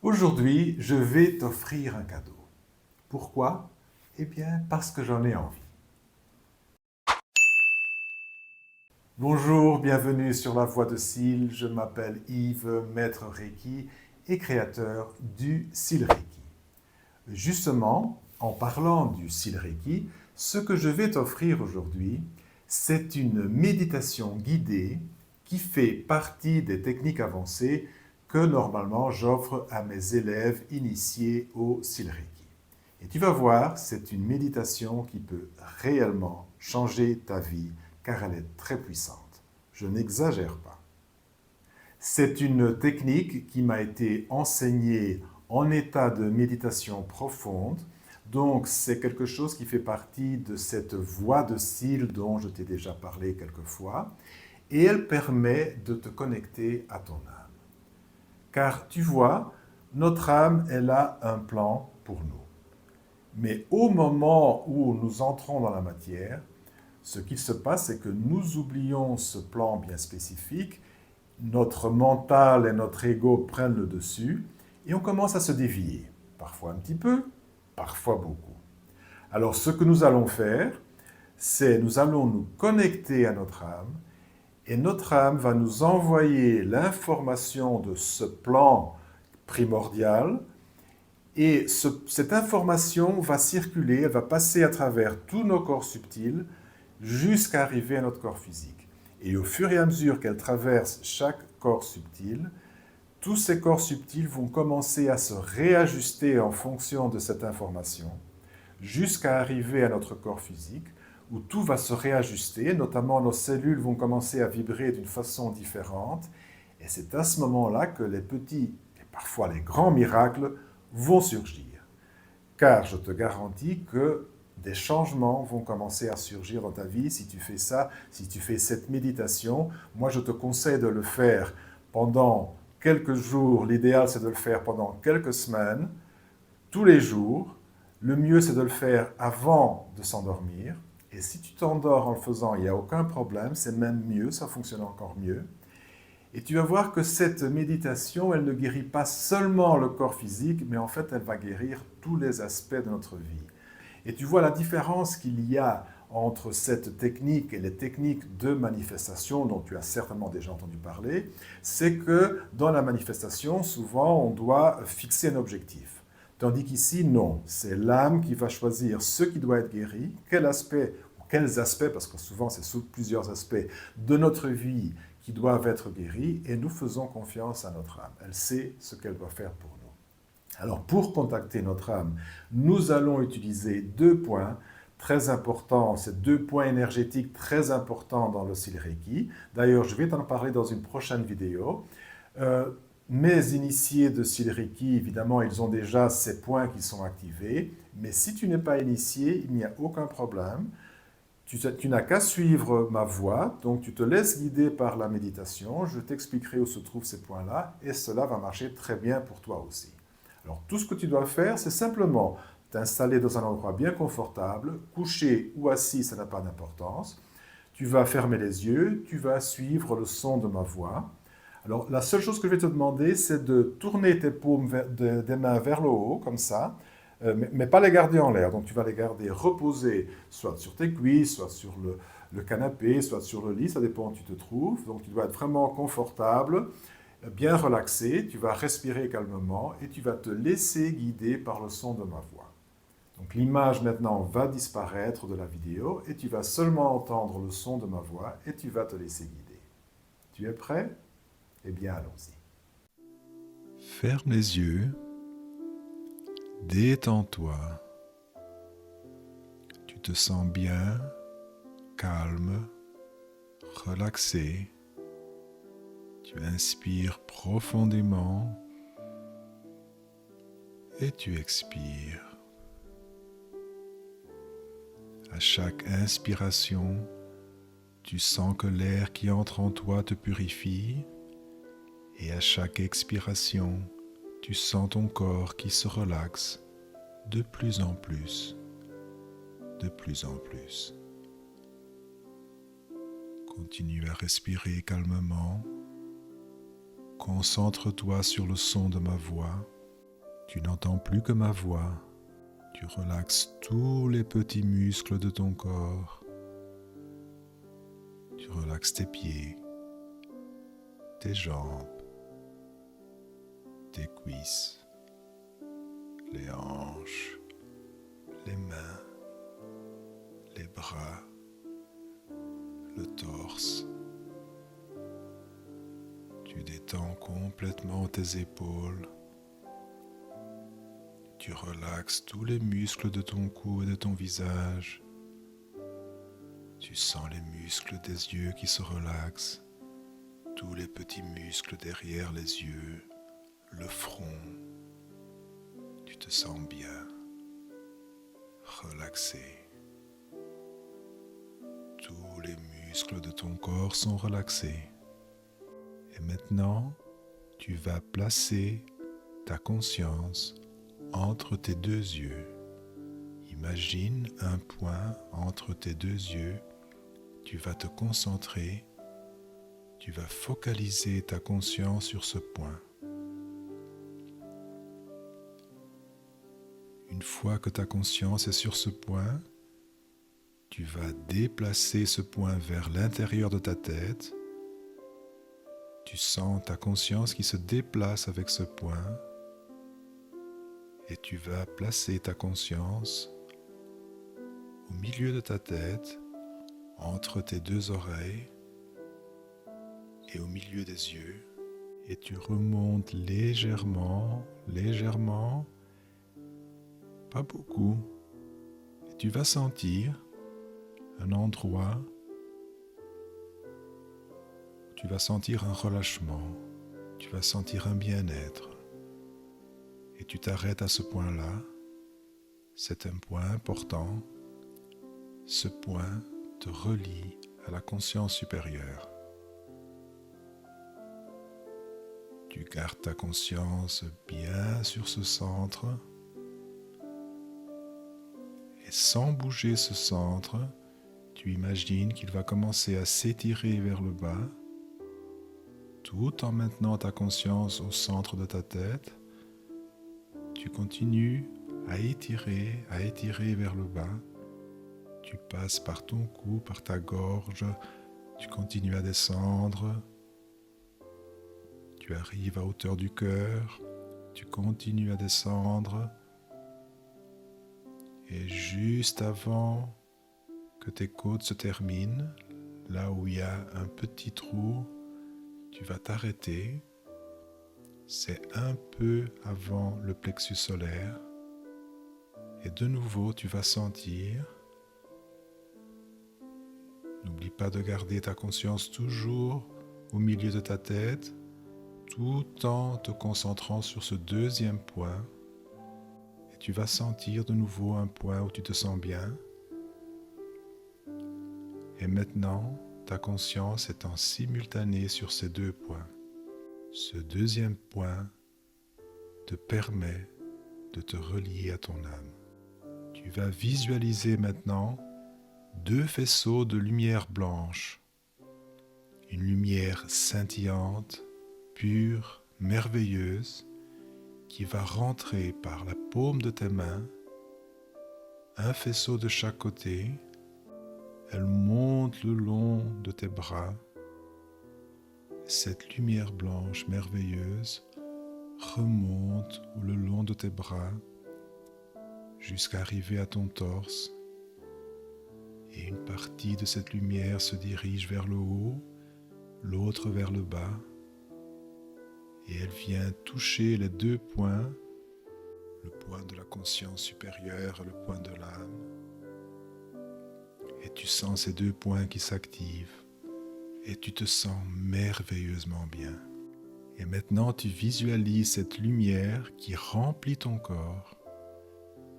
Aujourd'hui, je vais t'offrir un cadeau. Pourquoi? Eh bien, parce que j'en ai envie. Bonjour, bienvenue sur La Voix de Sil. Je m'appelle Yves, maître Reiki et créateur du Sil Reiki. Justement, en parlant du Sil Reiki, ce que je vais t'offrir aujourd'hui, c'est une méditation guidée qui fait partie des techniques avancées que normalement j'offre à mes élèves initiés au Sil Reiki. Et tu vas voir, c'est une méditation qui peut réellement changer ta vie car elle est très puissante. Je n'exagère pas. C'est une technique qui m'a été enseignée en état de méditation profonde. Donc, c'est quelque chose qui fait partie de cette voie de Sil dont je t'ai déjà parlé quelques fois. Et elle permet de te connecter à ton âme. Car tu vois, notre âme, elle a un plan pour nous. Mais au moment où nous entrons dans la matière, ce qu'il se passe, c'est que nous oublions ce plan bien spécifique, notre mental et notre ego prennent le dessus, et on commence à se dévier, parfois un petit peu, parfois beaucoup. Alors ce que nous allons faire, c'est nous allons nous connecter à notre âme, et notre âme va nous envoyer l'information de ce plan primordial, et cette information va circuler, elle va passer à travers tous nos corps subtils jusqu'à arriver à notre corps physique. Et au fur et à mesure qu'elle traverse chaque corps subtil, tous ces corps subtils vont commencer à se réajuster en fonction de cette information jusqu'à arriver à notre corps physique où tout va se réajuster, notamment nos cellules vont commencer à vibrer d'une façon différente. Et c'est à ce moment-là que les petits et parfois les grands miracles vont surgir. Car je te garantis que des changements vont commencer à surgir dans ta vie si tu fais ça, si tu fais cette méditation. Moi, je te conseille de le faire pendant quelques jours. L'idéal, c'est de le faire pendant quelques semaines, tous les jours. Le mieux, c'est de le faire avant de s'endormir. Et si tu t'endors en le faisant, il n'y a aucun problème, c'est même mieux, ça fonctionne encore mieux. Et tu vas voir que cette méditation, elle ne guérit pas seulement le corps physique, mais en fait, elle va guérir tous les aspects de notre vie. Et tu vois la différence qu'il y a entre cette technique et les techniques de manifestation dont tu as certainement déjà entendu parler, c'est que dans la manifestation, souvent, on doit fixer un objectif. Tandis qu'ici, non, c'est l'âme qui va choisir ce qui doit être guéri, quel aspect, ou quels aspects, parce que souvent c'est sous plusieurs aspects de notre vie qui doivent être guéris, et nous faisons confiance à notre âme. Elle sait ce qu'elle doit faire pour nous. Alors, pour contacter notre âme, nous allons utiliser deux points très importants, ces deux points énergétiques très importants dans le Sil Reiki. D'ailleurs, je vais t'en parler dans une prochaine vidéo. Mes initiés de Sil Reiki, évidemment, ils ont déjà ces points qui sont activés, mais si tu n'es pas initié, il n'y a aucun problème. Tu n'as qu'à suivre ma voie, donc tu te laisses guider par la méditation, je t'expliquerai où se trouvent ces points-là, et cela va marcher très bien pour toi aussi. Alors tout ce que tu dois faire, c'est simplement t'installer dans un endroit bien confortable, couché ou assis, ça n'a pas d'importance. Tu vas fermer les yeux, tu vas suivre le son de ma voix. Alors la seule chose que je vais te demander, c'est de tourner tes paumes des mains vers le haut, comme ça, mais pas les garder en l'air. Donc tu vas les garder reposées, soit sur tes cuisses, soit sur le canapé, soit sur le lit, ça dépend où tu te trouves. Donc tu dois être vraiment confortable, bien relaxé, tu vas respirer calmement et tu vas te laisser guider par le son de ma voix. Donc l'image maintenant va disparaître de la vidéo et tu vas seulement entendre le son de ma voix et tu vas te laisser guider. Tu es prêt? Eh bien, allons-y. Ferme les yeux, détends-toi. Tu te sens bien, calme, relaxé. Tu inspires profondément et tu expires. À chaque inspiration, tu sens que l'air qui entre en toi te purifie et à chaque expiration, tu sens ton corps qui se relaxe de plus en plus, de plus en plus. Continue à respirer calmement. Concentre-toi sur le son de ma voix Tu n'entends plus que ma voix. Tu relaxes tous les petits muscles de ton corps. Tu relaxes tes pieds, tes jambes, tes cuisses, les hanches, les mains, les bras, le torse. Tu détends complètement tes épaules. Tu relaxes tous les muscles de ton cou et de ton visage. Tu sens les muscles des yeux qui se relaxent, tous les petits muscles derrière les yeux, le front. Tu te sens bien, relaxé. Tous les muscles de ton corps sont relaxés. Et maintenant, tu vas placer ta conscience entre tes deux yeux. Imagine un point entre tes deux yeux. Tu vas te concentrer. Tu vas focaliser ta conscience sur ce point. Une fois que ta conscience est sur ce point, tu vas déplacer ce point vers l'intérieur de ta tête. Tu sens ta conscience qui se déplace avec ce point et tu vas placer ta conscience au milieu de ta tête, entre tes deux oreilles et au milieu des yeux. Et tu remontes légèrement, pas beaucoup. Et tu vas sentir un endroit où tu vas sentir un relâchement, tu vas sentir un bien-être. Et tu t'arrêtes à ce point-là. C'est un point important. Ce point te relie à la conscience supérieure. Tu gardes ta conscience bien sur ce centre. Et sans bouger ce centre, tu imagines qu'il va commencer à s'étirer vers le bas, tout en maintenant ta conscience au centre de ta tête. Tu continues à étirer vers le bas. Tu passes par ton cou, par ta gorge. Tu continues à descendre. Tu arrives à hauteur du cœur. Tu continues à descendre. Et juste avant que tes côtes se terminent, là où il y a un petit trou, tu vas t'arrêter. C'est un peu avant le plexus solaire. Et de nouveau, tu vas sentir. N'oublie pas de garder ta conscience toujours au milieu de ta tête, tout en te concentrant sur ce deuxième point. Et tu vas sentir de nouveau un point où tu te sens bien. Et maintenant, ta conscience est en simultané sur ces deux points. Ce deuxième point te permet de te relier à ton âme. Tu vas visualiser maintenant deux faisceaux de lumière blanche. Une lumière scintillante, pure, merveilleuse, qui va rentrer par la paume de tes mains, un faisceau de chaque côté. Elle monte le long de tes bras. Cette lumière blanche merveilleuse remonte le long de tes bras jusqu'à arriver à ton torse. Et une partie de cette lumière se dirige vers le haut, l'autre vers le bas. Et elle vient toucher les deux points, le point de la conscience supérieure et le point de l'âme. Et tu sens ces deux points qui s'activent. Et tu te sens merveilleusement bien. Et maintenant, tu visualises cette lumière qui remplit ton corps,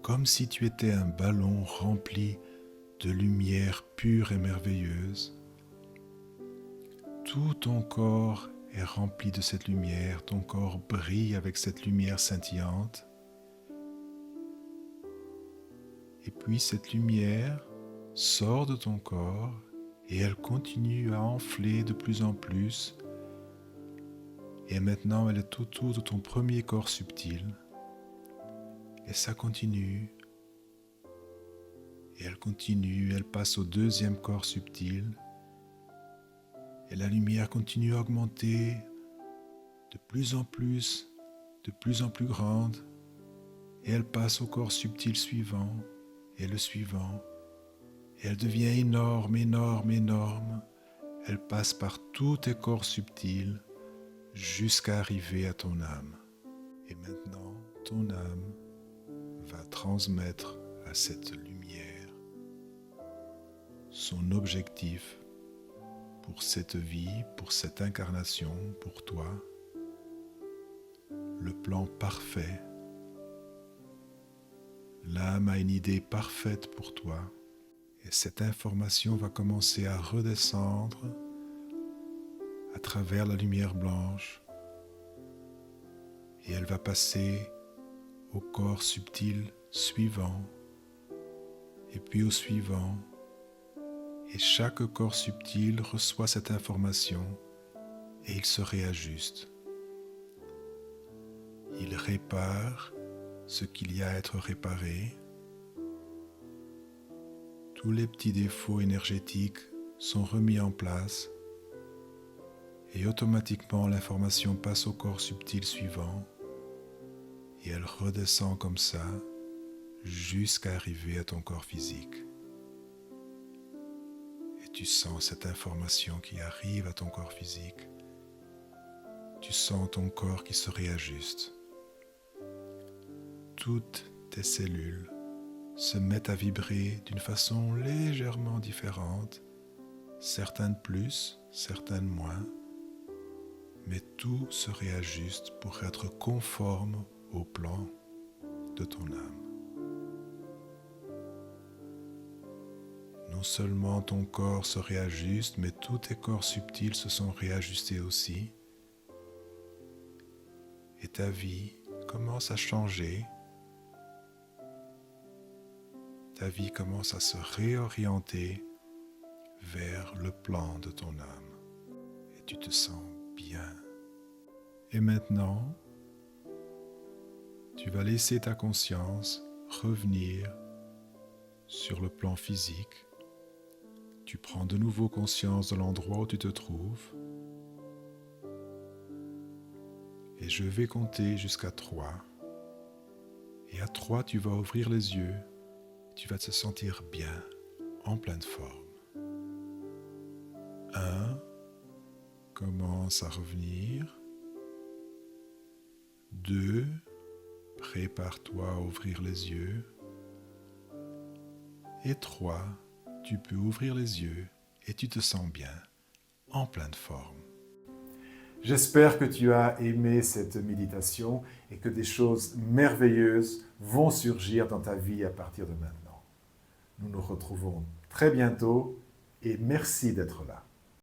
comme si tu étais un ballon rempli de lumière pure et merveilleuse. Tout ton corps est rempli de cette lumière, ton corps brille avec cette lumière scintillante. Et puis cette lumière sort de ton corps et elle continue à enfler de plus en plus. Et maintenant, elle est autour de ton premier corps subtil. Et ça continue. Et elle continue, elle passe au deuxième corps subtil. Et la lumière continue à augmenter de plus en plus grande. Et elle passe au corps subtil suivant, et le suivant. Et elle devient énorme, énorme, énorme. Elle passe par tous tes corps subtils jusqu'à arriver à ton âme. Et maintenant, ton âme va transmettre à cette lumière son objectif pour cette vie, pour cette incarnation, pour toi, le plan parfait. L'âme a une idée parfaite pour toi et cette information va commencer à redescendre à travers la lumière blanche et elle va passer au corps subtil suivant et puis au suivant. Et chaque corps subtil reçoit cette information et il se réajuste. Il répare ce qu'il y a à être réparé. Tous les petits défauts énergétiques sont remis en place et automatiquement l'information passe au corps subtil suivant et elle redescend comme ça jusqu'à arriver à ton corps physique. Et tu sens cette information qui arrive à ton corps physique. Tu sens ton corps qui se réajuste. Toutes tes cellules se mettent à vibrer d'une façon légèrement différente, certaines plus, certaines moins, mais tout se réajuste pour être conforme au plan de ton âme. Non seulement ton corps se réajuste, mais tous tes corps subtils se sont réajustés aussi, et ta vie commence à changer. Ta vie commence à se réorienter vers le plan de ton âme. Et tu te sens bien. Et maintenant, tu vas laisser ta conscience revenir sur le plan physique. Tu prends de nouveau conscience de l'endroit où tu te trouves. Et je vais compter jusqu'à 3. Et à 3, tu vas ouvrir les yeux. Tu vas te sentir bien, en pleine forme. 1, commence à revenir. 2, prépare-toi à ouvrir les yeux. Et 3, tu peux ouvrir les yeux et tu te sens bien, en pleine forme. J'espère que tu as aimé cette méditation et que des choses merveilleuses vont surgir dans ta vie à partir de maintenant. Nous nous retrouvons très bientôt et merci d'être là.